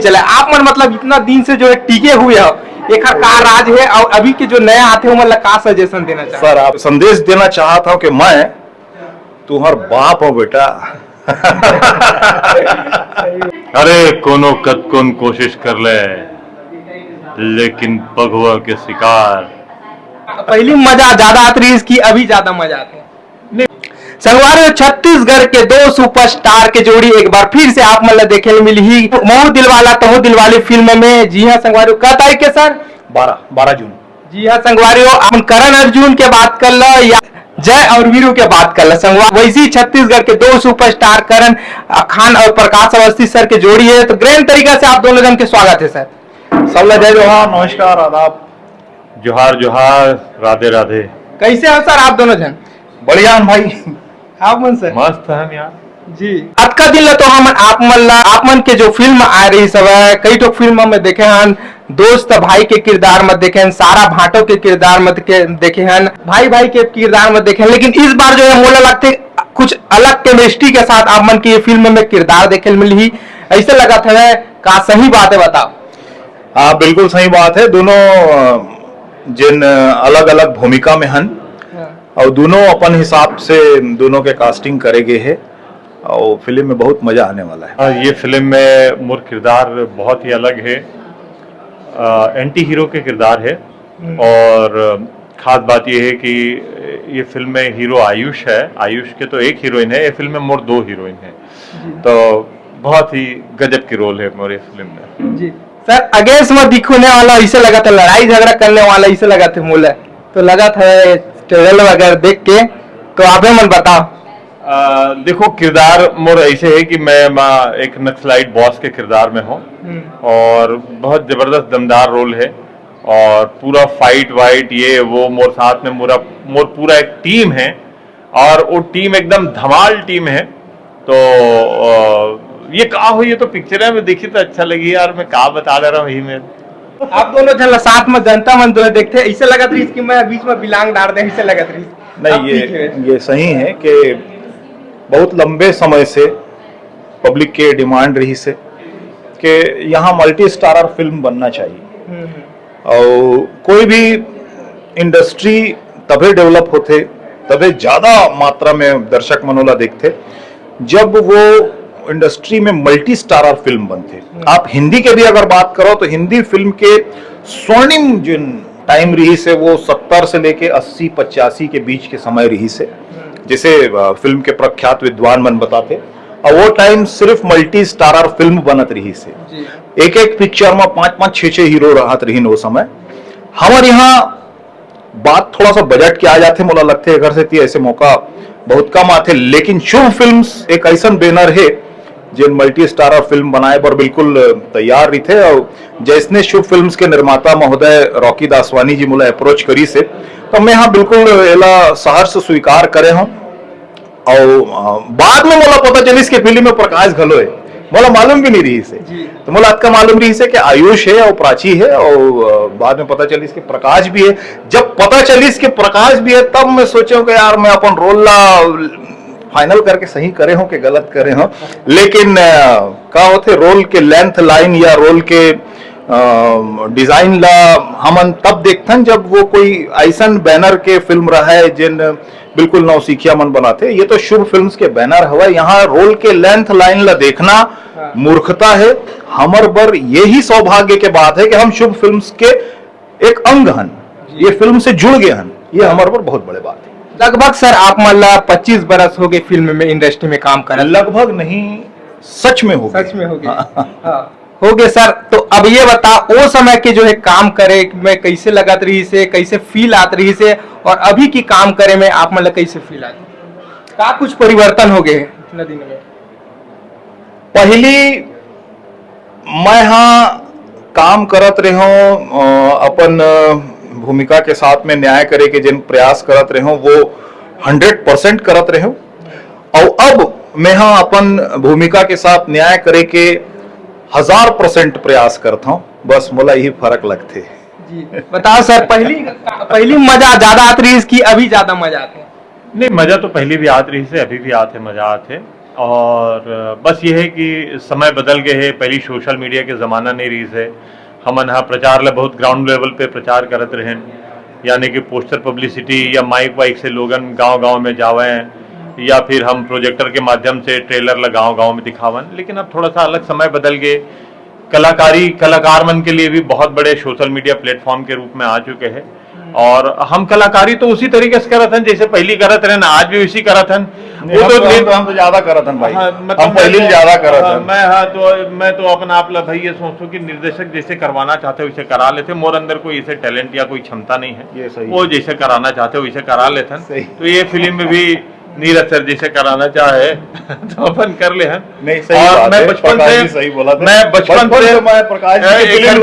चला आप मन मतलब इतना दिन से जो है टिके हुए हो एक का राज है और अभी के जो नया आते हो मतलब का सजेशन देना चाहिए? सर आप संदेश देना चाहता हूं कि मैं तुम्हार बाप हूं बेटा। अरे कोनो कद कोन कोशिश कर ले लेकिन भगवा के शिकार। पहली मजा ज्यादा आती रही इसकी अभी ज्यादा मजा आते हैं। संगवारी छत्तीसगढ़ के दो सुपरस्टार के जोड़ी एक बार फिर से आप मतलब देखे मिली ही महू दिलवाला तहु दिलवाली फिल्म में। जी हाँ संगवारी क्या तारीख है सर? 12 जून। जी हाँ संगवारी अपन करण अर्जुन के बात कर लो या जय और वीरू के बात कर लो संगवारी वैसी छत्तीसगढ़ के दो सुपरस्टार करण खान और प्रकाश अवस्थी सर के जोड़ी है। तो ग्रैंड तरीका से आप दोनों जन के स्वागत है सर। सब जय जोहार, नमस्कार, आदाब, जोहार जोहार, राधे राधे। कैसे हो सर आप दोनों जन? बढ़िया है भाई। आप मन सर मस्त है यार जी। आज का दिन तो हम आप मन के जो फिल्म आ रही सब है कई तो फिल्म में देखे हैं दोस्त भाई के किरदार में देखे हैं, सारा भाटो के किरदार में देखे हैं, भाई भाई के किरदार में देखे हैं, लेकिन इस बार जो है मोला लगते कुछ अलग केमिस्ट्री के साथ आप मन की ये फिल्म में किरदार देखे मिली ऐसे लगा था का सही बात है बताओ? हाँ बिल्कुल सही बात है। दोनों जिन अलग अलग भूमिका में हन और दोनों अपन हिसाब से दोनों के कास्टिंग करे गए है और फिल्म में बहुत मजा आने वाला है। ये फिल्म में मोर किरदार बहुत ही अलग है, एंटी हीरो के किरदार है और खास बात यह है कि ये फिल्म में हीरो आयुष है। आयुष के तो एक हीरोइन है, ये फिल्म में मोर 2 हीरोइन है, तो बहुत ही गजब की रोल है मोर फिल्म में जी। सर अगेंस्ट में दिखने वाला इसे लगा था, लड़ाई झगड़ा करने वाला इसे लगा था मोला, तो लगा था ट्रेलर वगैरह देख के, तो आप मन बताओ। देखो किरदार मोर ऐसे है कि मैं एक नक्सलाइट बॉस के किरदार में हूँ और बहुत जबरदस्त दमदार रोल है और पूरा फाइट वाइट ये वो मोर साथ में मोर पूरा एक टीम है और वो टीम एकदम धमाल टीम है। तो ये कहा हुई है तो पिक्चर में देखी तो अच्छा लगी यार, मैं कहा बता ले रहा हूँ। में आप दोनों जन साथ में जनता मन दोनों देखते ऐसे लगा था इसकी मैं बीच में बिलांग डाल दे ऐसे लगा था। नहीं ये सही है कि बहुत लंबे समय से पब्लिक के डिमांड रही से कि यहाँ मल्टी स्टारर फिल्म बनना चाहिए और कोई भी इंडस्ट्री तभी डेवलप होते तभी ज्यादा मात्रा में दर्शक मनोला देखते जब वो इंडस्ट्री में मल्टी स्टारर फिल्म बनते। आप हिंदी के भी अगर बात करो तो हिंदी फिल्म के स्वर्णिम जिन टाइम रही से वो 70 से लेके 80-85 के बीच के समय रही से, जिसे फिल्म के प्रख्यात विद्वान मन बताते और वो टाइम सिर्फ मल्टी स्टारर फिल्म बनत रही से एक एक पिक्चर में 5-5, 6-6 हीरो रहत रही वो समय। हमारे यहाँ बात थोड़ा सा बजट के आ जाते मोला लगते अगर से ऐसे मौका बहुत कम आते, लेकिन शुभ फिल्म्स एक ऐसा बैनर है जिन मल्टी स्टारर फिल्म बनाए पर बिल्कुल तैयार रही थे और जैसने शुभ फिल्म्स के निर्माता महोदय रॉकी दासवानी जी मुला अप्रोच करी से तो मैं हाँ बिल्कुल एला सहर्ष स्वीकार करे हूँ और बाद में मोला पता चली इसके फिल्म में प्रकाश घलो है, मोला मालूम भी नहीं रही से, तो मोला आज का मालूम रही से कि आयुष है और प्राची है और बाद में पता चली इसके प्रकाश भी है। जब पता चली इसके प्रकाश भी है तब मैं सोचा कि यार मैं अपन रोल ला फाइनल करके सही करे हो कि गलत करे हो, लेकिन का होते रोल के लेंथ लाइन या रोल के डिजाइन ला हमन तब देखथन जब वो कोई ऐसा बैनर के फिल्म रहा है जिन बिल्कुल नौसिखिया मन बनाते। ये तो शुभ फिल्म्स के बैनर हवा, यहाँ रोल के लेंथ लाइन ला देखना मूर्खता है। हमर बर यही सौभाग्य के बात है कि हम शुभ फिल्म्स के एक अंग हन, ये फिल्म से जुड़ गए हन, ये हमारे पर बहुत बड़े बात है। लगभग सर आप मतलब 25 बरस हो गए फिल्म में इंडस्ट्री में काम कर। लगभग नहीं सच में हो गए, सच में हो गए हो गए सर। तो अब ये बता वो समय के जो है काम करे में कैसे लगत रही से, कैसे फील आत रही से और अभी की काम करे में आप मतलब कैसे फील आती, का कुछ परिवर्तन हो गए इतना दिन में? पहली मैं हाँ काम करत रहे हूँ अपन भूमिका के साथ में न्याय करे के जिन प्रयास करत रहे हूँ वो 100% करत रहे हूँ और अब मैं हाँ अपन भूमिका के साथ न्याय करे के 1000% प्रयास करता हूँ, बस मोला यही फर्क लगते जी। बताओ सर पहली मजा ज्यादा आती रही इसकी अभी ज्यादा मजा आते? नहीं, मजा तो पहले भी आत रही से अभी भी आते, मजा आते और बस ये है कि समय बदल गए है, पहली सोशल मीडिया के ज़माना नहीं रही है। हमन हाँ प्रचार ले बहुत ग्राउंड लेवल पे प्रचार करत रहें, यानी कि पोस्टर पब्लिसिटी या माइक वाइक से लोगन गांव-गांव में जावें, या फिर हम प्रोजेक्टर के माध्यम से ट्रेलर ला गांव-गांव में दिखावन। लेकिन अब थोड़ा सा अलग समय बदल गए, कलाकार मन के लिए भी बहुत बड़े सोशल मीडिया प्लेटफॉर्म के रूप में आ चुके हैं, और हम कलाकारी तो उसी तरीके से करत हन जैसे पहली करत रहे, आज भी उसी करत हन। हम तो ज्यादा करत हन भाई। हाँ, मतलब हम पहले ज्यादा करत हन। मैं तो अपना आप ला भाई ये सोचूं कि निर्देशक जैसे करवाना चाहते हो वैसे करा लेते। मोर अंदर कोई ऐसे टैलेंट या कोई क्षमता नहीं है, ये सही वो जैसे कराना चाहते हो वैसे करा लेते सही। हैं। तो ये फिल्म में भी नीरज सर जैसे कराना चाहे तो अपन कर ले हैं। नहीं सही और बात मैं है, बचपन प्रकाश से जी सही बोला था। मैं बचपन से मैं प्रकाश जी की फिल्म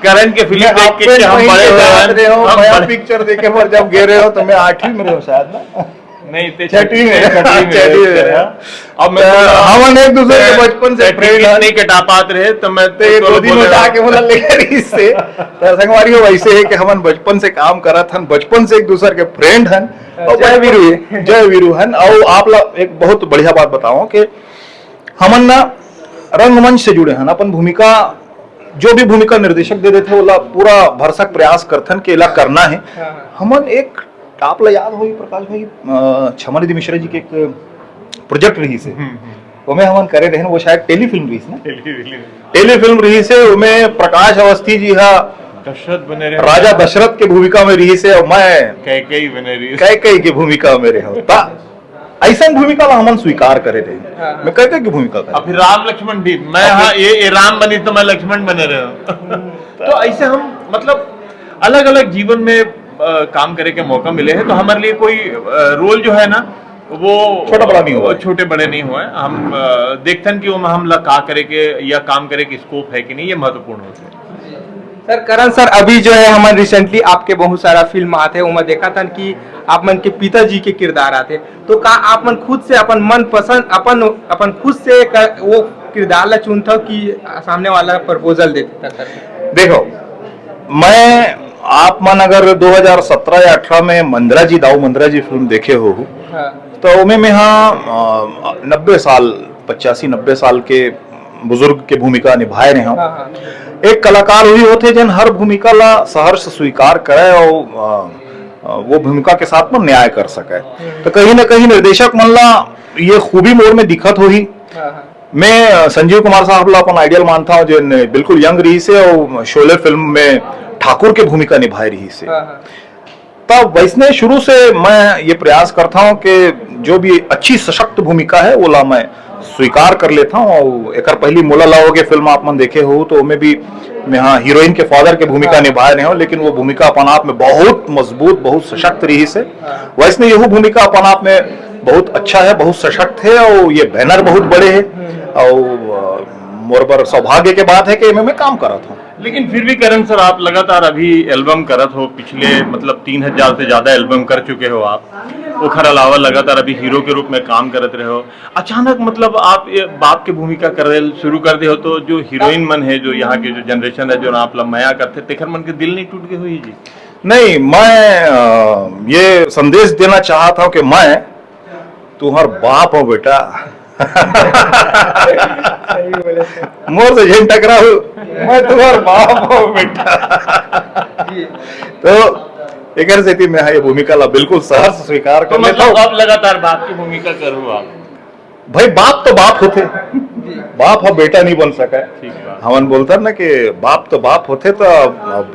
करण के फिल्म देख के हम बड़े हुए हैं। पिक्चर देखे पर जब गे रहे हो तो मैं 8वीं में रहो शायद ना, नहीं ते छठी में अब मैं हम एक दूसरे के बचपन से फ्रेंड नहीं कटा पाते रहे तो मैं गोदी में जाके बोला लेकर इससे संगवारी हो वैसे है कि हम बचपन से काम करत हन, बचपन से एक दूसरे के फ्रेंड हन। जय वीरू हन। और आप लोग एक बहुत बढ़िया बात बताओ कि हमन ना रंगमंच से जुड़े हन, अपन भूमिका जो भी भूमिका निर्देशक दे देते वो पूरा भरसक प्रयास करथन के ला करना है। हमन एक आप ला याद होगी प्रकाश भाई छमन मिश्रा जी के एक प्रोजेक्ट रही से उमें हमन करे रहे, वो शायद टेलीफिल्म रही ना, टेलीफिल्म रही से उमें प्रकाश अवस्थी जी हा दशरथ बने रहे, राजा दशरथ के भूमिका में रही से, और मैं कैकेयी बने रही, कैकेयी की भूमिका में रहे। ऐसा भूमिका ला हमन स्वीकार करे थे। मैं कैकेयी की भूमिका करे, फिर राम लक्ष्मण भी मैं, हाँ ये राम बनी तो मैं लक्ष्मण बने रहे हूँ। तो ऐसे हम मतलब अलग अलग जीवन में काम करे के मौका मिले हैं, तो हमारे लिए कोई रोल जो है ना वो छोटा बड़ा नहीं हुआ, छोटे बड़े नहीं हुए। हम देखते हैं कि वो हम ला का करे के या काम करे के स्कोप है कि नहीं, ये महत्वपूर्ण होते हैं। सर करण सर अभी जो है हम रिसेंटली आपके बहुत सारा फिल्म आते हैं, उमें देखा था कि आप मन के पिताजी के किरदार आते, तो का आप मन खुद से अपन मन पसंद अपन खुद से वो किरदार ला चुनता कि सामने वाला प्रपोजल देता था? देखो मैं आप मन अगर 2017 या 18 में मंद्रा जी दाऊ मंद्रा जी फिल्म देखे हो तो उमें में हाँ 90 साल 85-90 साल के बुजुर्ग के भूमिका निभाए रहे हो। एक कलाकार हुई होते जन हर भूमिका ला सहर्ष स्वीकार करे और वो भूमिका के साथ में न्याय कर सके, तो कहीं ना कहीं निर्देशक मन ला ये खूबी मोर में दिखत होगी। मैं संजीव कुमार साहब ला अपन आइडियल मानता हूँ, जो बिल्कुल यंग रही से और शोले फिल्म में ठाकुर के भूमिका निभाई रही से। तब वैसने शुरू से मैं ये प्रयास करता हूँ कि जो भी अच्छी सशक्त भूमिका है वो ला मैं स्वीकार कर लेता हूँ। और एक पहली मोला लाओ के फिल्म आप मन देखे हो तो उनमें भी मैं हाँ हीरोइन के फादर के भूमिका निभाए रहे हो, लेकिन वो भूमिका अपन आप में बहुत मजबूत बहुत सशक्त रही से। वैसने यह भूमिका अपन आप में बहुत अच्छा है, बहुत सशक्त है, और ये बैनर बहुत बड़े है, और मोर पर सौभाग्य के बात है कि मैं काम कर रहा था। लेकिन फिर भी करण सर आप लगातार अभी एल्बम करत हो, पिछले मतलब 3000 से ज्यादा एल्बम कर चुके हो आप। ओखर अलावा लगातार अभी हीरो के रूप में काम करते रहे हो। अचानक मतलब आप ये बाप की भूमिका कर शुरू कर दे हो, तो जो हीरोइन मन है, जो यहाँ के जो जनरेशन है, जो आप लम्हाया करते, तेखर मन के दिल नहीं टूट गए हुई जी? नहीं, मैं ये संदेश देना चाहता हूँ कि मैं तुम्हार बाप हूँ बेटा। मोर से झेन टकरा हूँ, मैं तुम्हार बाप हूँ बेटा। तो एक स्थिति में ये भूमिका ला बिल्कुल सहर्ष स्वीकार कर लेता हूँ। आप लगातार बाप की भूमिका करूँ आप? भाई बाप तो बाप होते, बाप हो बेटा नहीं बन सका। हमन बोलता ना कि बाप तो बाप होते। तो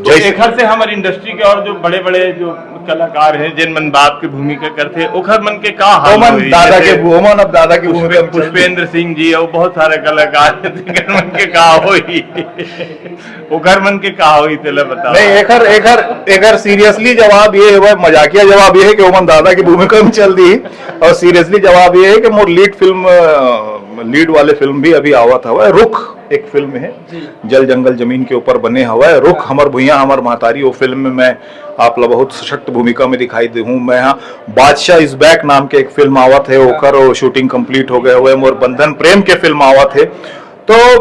जैसे घर से हमारी इंडस्ट्री के और जो बड़े बड़े जो कलाकार हैं जिन मन बाप की भूमिका करते, ओखर मन के का हाल हुई? दादा के ओमन अब दादा की भूमिका पुष्पेंद्र सिंह जी और बहुत सारे कलाकार मन के का हुई, ओखर मन के का हुई तेला बता। नहीं, एकर सीरियसली जवाब ये है, मजाकिया जवाब ये है कि ओमन दादा की भूमिका में चल दी, और सीरियसली जवाब ये है कि मोर लीड वाले फिल्म भी अभी आवत हवा है। रुख एक फिल्म है, जल जंगल जमीन के ऊपर बने हवा है। रुख हमर भुइया हमर महतारी, वो फिल्म में मैं आप लोग बहुत सशक्त भूमिका में दिखाई दे हूँ। मैं यहाँ बादशाह इज बैक नाम के एक फिल्म आवत है, ओकर शूटिंग कंप्लीट हो गए हुए। मोर बंधन प्रेम के फिल्म आवत है, तो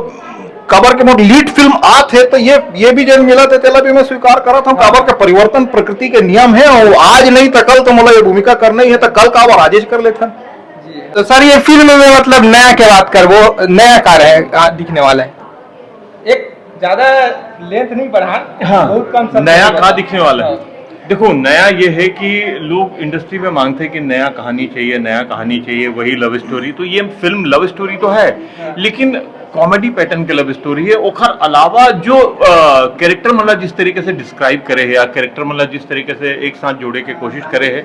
काबर के मोर लीड फिल्म आत है, तो ये भी जन मिला थे तेला भी मैं स्वीकार करा था। काबर का परिवर्तन प्रकृति के नियम है, और आज नहीं तो कल तो मतलब ये भूमिका करना ही है, तो कल काबर आजेज कर लेते। तो सर ये फिल्म में मतलब नया क्या बात कर, वो नया कार है दिखने वाला है, एक ज्यादा लेंथ नहीं बढ़ा, बहुत कम समय नया में कहाँ दिखने वाला है। देखो नया ये है कि लोग इंडस्ट्री में मांगते हैं कि नया कहानी चाहिए, नया कहानी चाहिए, वही लव स्टोरी। तो ये फिल्म लव स्टोरी तो है, लेकिन कॉमेडी पैटर्न के लव स्टोरी है। ओखर अलावा जो कैरेक्टर मतलब जिस तरीके से डिस्क्राइब करे है, या कैरेक्टर मतलब जिस तरीके से एक साथ जोड़े के कोशिश करे है,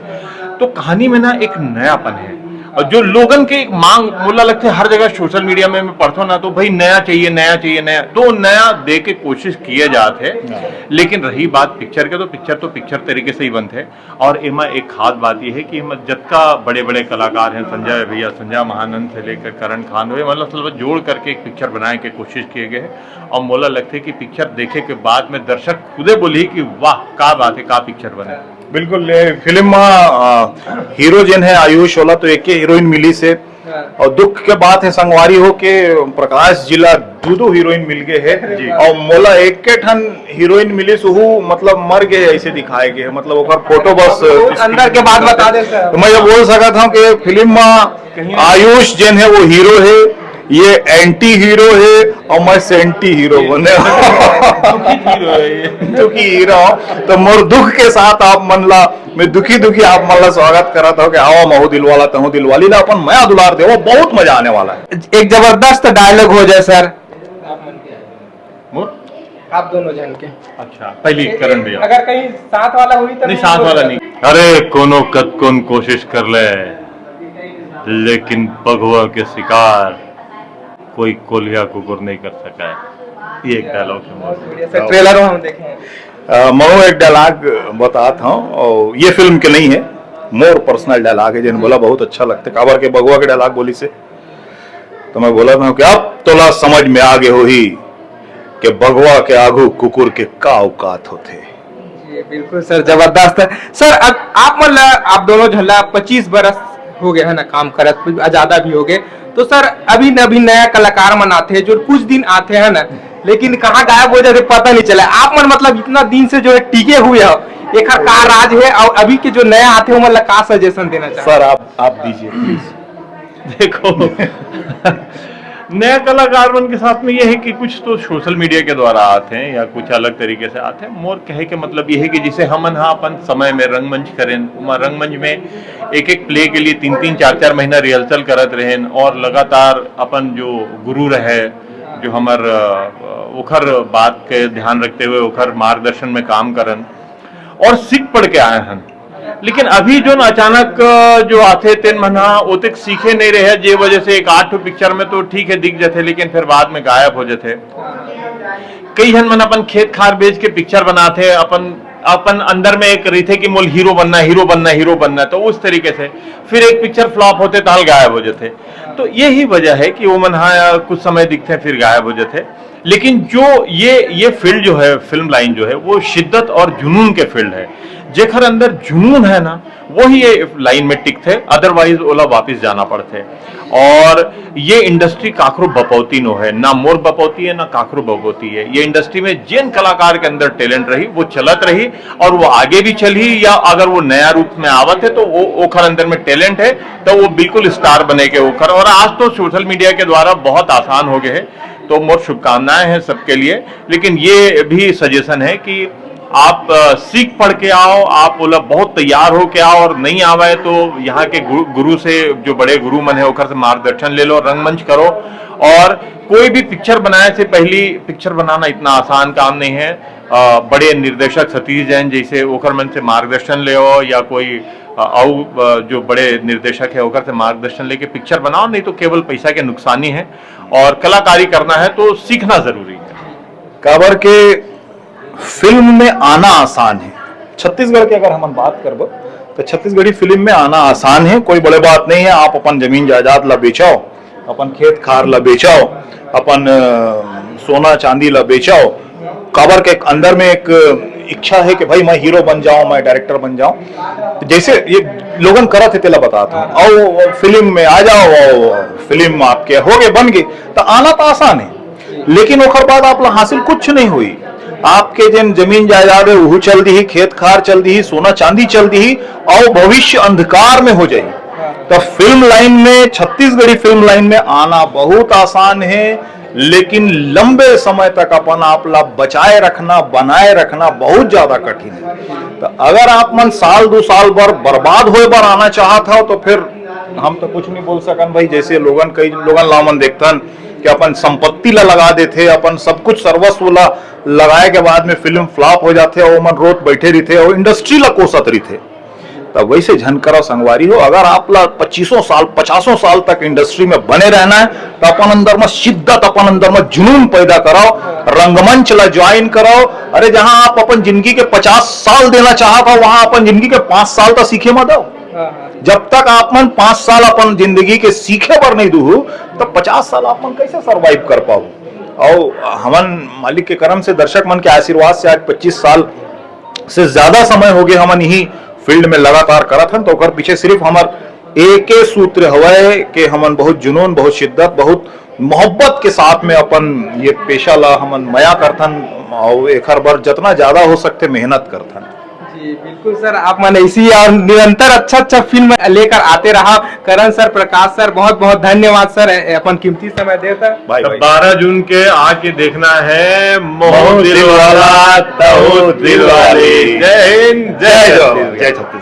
तो कहानी में ना एक नयापन है। और जो लोगन के एक मांग मुला लगते है, हर जगह सोशल मीडिया में मैं पढ़ता ना, तो भाई नया चाहिए, नया चाहिए, नया, तो नया दे के कोशिश किए जाते हैं। लेकिन रही बात पिक्चर के, तो पिक्चर तरीके से ही बनते हैं। और एमा एक खास बात यह है कि हम जत्का बड़े बड़े कलाकार हैं, संजय भैया, संजय महानंद से लेकर करण खान हुए, मतलब जोड़ करके एक पिक्चर बनाने की कोशिश किए गए हैं। और मोला लगता है कि पिक्चर देखे के बाद में दर्शक खुदे बोली कि वाह का बात है, का पिक्चर बने। बिल्कुल फिल्म हीरो जिन है आयुष वाला, तो एक हीरोइन मिली से, और दुख के बात है संगवारी हो के प्रकाश जिला दो हीरोइन मिल गए है, और मोला एक के ठन हीरोइन मिली सुहू मतलब मर गए ऐसे दिखाए गए, मतलब ओकर फोटो बस अंदर के बाद बता दे सर। तो मैं ये बोल सकता हूँ कि फिल्म में आयुष जिन है वो हीरो है, ये एंटी हीरो है, और मैं सेंटी हीरो बने दुखी हीरो। तो मोर दुख के साथ आप मनला, मैं दुखी दुखी आप मनला स्वागत करा था कि आओ महू दिलवाला तहु दिलवाली ला अपन मैं दुलार दे, वो बहुत मजा आने वाला है। एक जबरदस्त डायलॉग हो जाए सर आप दोनों जन के। अच्छा पहली करण भैया, अगर कहीं साथ वाला हुई तो नहीं साथ वाला नहीं। अरे कोनो कद कौन कोशिश कर ले, लेकिन पगुआ के शिकार कोई कोलिया कुकुर नहीं कर सका है। ये एक डायलॉग है, ट्रेलर में हम देखे। मैं एक डायलॉग बताता हूँ, और ये फिल्म के नहीं है, मोर पर्सनल डायलॉग है, जिन बोला बहुत अच्छा लगता है। काबर के बगुआ के डायलॉग बोली से तो मैं बोला था कि अब तोला समझ में आगे हो ही कि बगुआ के आगू कुकुर के का औकात होते। जी बिल्कुल सर, जबरदस्त है सर। अब आप मतलब आप दोनों झल्ला 25 बरस हो गए है ना काम करत, ज्यादा भी हो गए, तो सर अभी नया कलाकार मन आते हैं जो कुछ दिन आते हैं ना, लेकिन कहाँ गायब हो जाते पता नहीं चला। आप मन मतलब इतना दिन से जो है टिके हुए हो, एक का राज है, और अभी के जो नया आते हैं मतलब का सजेशन देना चाहते सर आप दीजिए प्लीज। देखो नया कलाकार मन के साथ में ये है कि कुछ तो सोशल मीडिया के द्वारा आते हैं, या कुछ अलग तरीके से आते हैं। मोर कहे के मतलब ये है कि जिसे हमन अपन समय में रंगमंच करें, रंगमंच में एक एक प्ले के लिए 3-3, 4-4 महीना रिहर्सल करत रहें, और लगातार अपन जो गुरु रहे, जो हमार ओखर बात के ध्यान रखते हुए ओखर मार्गदर्शन में काम करन और सीख पढ़ के आए हैं। लेकिन अभी जो अचानक जो आते 3 महीना ओते सीखे नहीं रहे, जे वजह से एक 8 पिक्चर में तो ठीक है दिख जाते, लेकिन फिर बाद में गायब हो जाते। कई जन मन अपन खेत खार बेच के पिक्चर बनाते, अपन अंदर में एक रही थे कि मोल हीरो बनना, हीरो बनना, हीरो बनना, तो उस तरीके से फिर एक पिक्चर फ्लॉप होते ताल गायब हो जाते। तो यही वजह है कि वो मन हाँ कुछ समय दिखते फिर गायब हो जाते। लेकिन जो ये फील्ड जो है, फिल्म लाइन जो है, वो शिद्दत और जुनून के फील्ड है। जेखर अंदर जुनून है ना, वही ये लाइन में टिकते, अदरवाइज ओला वापस जाना पड़ते। और ये इंडस्ट्री काखरो बपौती नो है, ना मोर बपौती है ना काखरो बपौती है। ये इंडस्ट्री में जिन कलाकार के अंदर टैलेंट रही वो चलत रही, और वो आगे भी चली, या अगर वो नया रूप में आवत है तो वो ओखर अंदर में टैलेंट है तो वो बिल्कुल स्टार बने के ओखर। और आज तो सोशल मीडिया के द्वारा बहुत आसान हो गए है, तो मोर शुभकामनाएं हैं सबके लिए। लेकिन ये भी सजेशन है कि आप सीख पढ़ के आओ, आप बोला बहुत तैयार हो के आओ, और नहीं आवे तो यहाँ के गुरु से, जो बड़े गुरु मन है ओखर से मार्गदर्शन ले लो, रंगमंच करो। और कोई भी पिक्चर बनाने से पहली पिक्चर बनाना इतना आसान काम नहीं है। बड़े निर्देशक सतीश जैन जैसे ओखर मन से मार्गदर्शन ले, या कोई जो बड़े निर्देशक है ओखर से मार्गदर्शन लेके पिक्चर बनाओ, नहीं तो केवल पैसा के नुकसानी है। और कलाकारी करना है तो सीखना जरूरी है। काबर के फिल्म में आना आसान है। छत्तीसगढ़ की अगर हम बात करबो तो छत्तीसगढ़ी फिल्म में आना आसान है, कोई बड़े बात नहीं है। आप अपन जमीन जायदाद ला बेचाओ, अपन खेत खार ला बेचाओ, अपन सोना चांदी ला बेचाओ। काबर के अंदर में एक इच्छा है कि भाई मैं हीरो बन जाऊं, मैं डायरेक्टर बन जाऊं, जैसे ये लोगन करत है तेला बताता हूं। आओ फिल्म में आ जाओ, फिल्म आपके हो गए बन गए, तो आना तो आसान है, लेकिन ओखर बाद आप ला हासिल कुछ नहीं हुई। आपके जिन जमीन जायदाद है वो चल दी, खेत खार चल दी, सोना चांदी चल दी, और भविष्य अंधकार में हो जाए। तो फिल्म लाइन में, छत्तीसगढ़ी फिल्म लाइन में आना बहुत आसान है, लेकिन लंबे समय तक अपन आपला बचाए रखना, बनाए रखना बहुत ज्यादा कठिन है। तो अगर आप मन साल 2 साल बर बर्बाद होए बर आना चाहत हो, तो फिर हम तो कुछ नहीं बोल सकन भाई। जैसे लोगन, कई लोगन लामन देखतन कि अपन संपत्ति ला लगा देते, अपन सब कुछ सर्वस्व ला लगाए के बाद में फिल्म फ्लॉप हो जाते, और मन रोत बैठे रहते और इंडस्ट्री ला कोसत रहते। तब वैसे झनकरा संगवारी हो, अगर आप ला 25 साल 50 साल तक इंडस्ट्री में बने रहना है, तो अपन अंदर में शिद्दत, अपन अंदर में जुनून पैदा कराओ, रंगमंच ला ज्वाइन कराओ। अरे जहां आप अपन जिंदगी के 50 साल देना चाहता हो, वहां अपन जिंदगी के 5 साल तक सीखे मत दो। जब तक आप मन 5 साल अपन जिंदगी के सीखे पर नहीं दू, तो 50 साल आप मन कैसे सरवाइव कर पाओ। और हमन मालिक के करम से, दर्शक मन के आशीर्वाद से आज 25 साल से ज्यादा समय हो गए हमन यही फील्ड में लगातार करत हन। तो ओकर पीछे सिर्फ हमार एक सूत्र हवय कि हमन बहुत जुनून, बहुत शिद्दत, बहुत मोहब्बत के साथ में अपन ये पेशा ला हमन मया करथन, और एकर बर जितना ज्यादा हो सकते मेहनत करथन। जी बिल्कुल सर, आप मन इसी और निरंतर अच्छा फिल्म लेकर आते रहा। करण सर, प्रकाश सर, बहुत बहुत धन्यवाद सर, अपन कीमती समय देता। 12 जून के आके देखना है मोह दिल वाला, तहो दिल वाले। जय हिंद, जय छत्तीसगढ़।